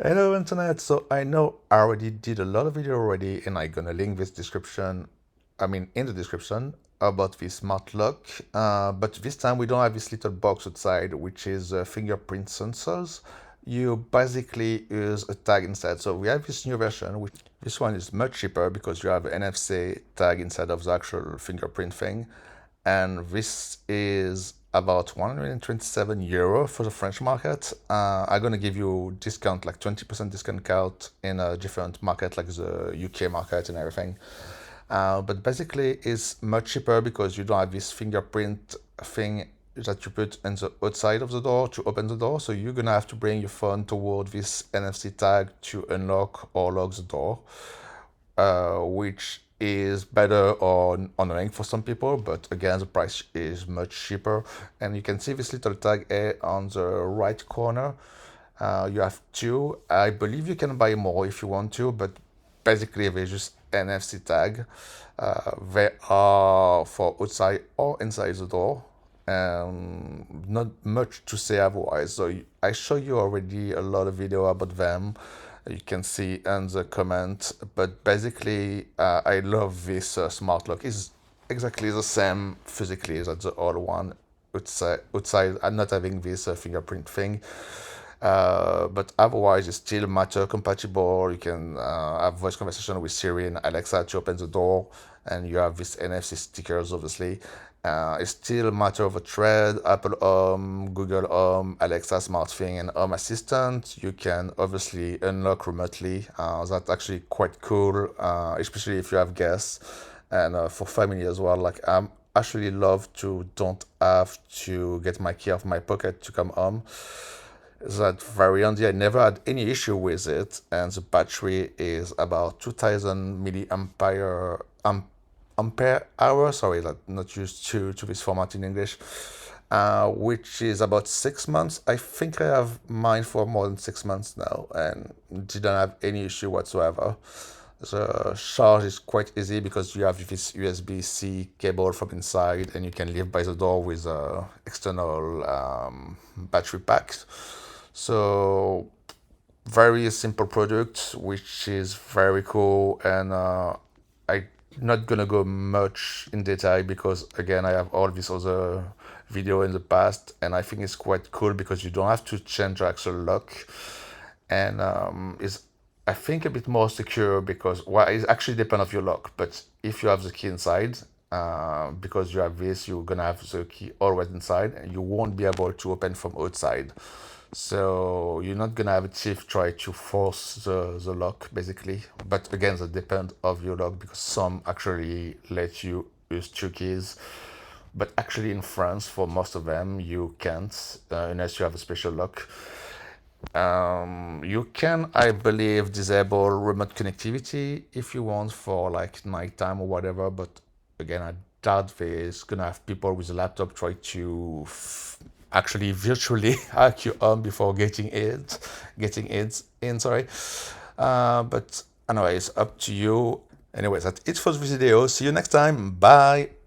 Hello internet. So I know I already did a lot of video already and I'm gonna link this description, in the description about this smart lock. But this time we don't have this little box outside which is fingerprint sensors. You basically use a tag instead. So we have this new version, which this one is much cheaper because you have an NFC tag instead of the actual fingerprint thing. And this is about 127 euro for the French market. I'm gonna give you discount, like 20% discount code in a different market, like the UK market and everything. But basically, it's much cheaper because you don't have this fingerprint thing that you put on the outside of the door to open the door. So you're gonna have to bring your phone toward this NFC tag to unlock or lock the door, which is better or annoying for some people, but again, the price is much cheaper. And you can see this little tag A on the right corner. You have two. I believe you can buy more if you want to, but basically they just NFC tag. They are for outside or inside the door. Not much to say otherwise. So I show you already a lot of video about them. You can see in the comment, but basically I love this smart lock. It's exactly the same physically as the other one. Outside I'm not having this fingerprint thing. But otherwise, it's still Matter compatible. You can have voice conversation with Siri and Alexa to open the door, and you have these NFC stickers, obviously. It's still Matter of a thread, Apple Home, Google Home, Alexa Smart Thing, and Home Assistant. You can obviously unlock remotely. That's actually quite cool, especially if you have guests and for family as well. Like I'm actually love to don't have to get my key off my pocket to come home. That very handy. I never had any issue with it, and the battery is about 2000 milliampere ampere hour. Sorry, that not used to this format in English. Which is about 6 months. I think I have mine for more than 6 months now, and didn't have any issue whatsoever. The charge is quite easy because you have this USB-C cable from inside, and you can leave by the door with external battery packs. So very simple product, which is very cool, and I'm not gonna go much in detail because again I have all this other video in the past, and I think it's quite cool because you don't have to change the actual lock, and is I think a bit more secure because well it actually depends on your lock, but if you have the key inside, because you have this, you're gonna have the key always inside and you won't be able to open from outside. So you're not gonna have a thief try to force the lock basically. But again, that depends of your lock because some actually let you use two keys. But actually in France, for most of them, you can't unless you have a special lock. You can, I believe, disable remote connectivity if you want for like nighttime or whatever. But again, I doubt there's gonna have people with a laptop try to actually virtually hack you on before getting it in. Sorry, but anyways, up to you. Anyways, that's it for this video. See you next time. Bye.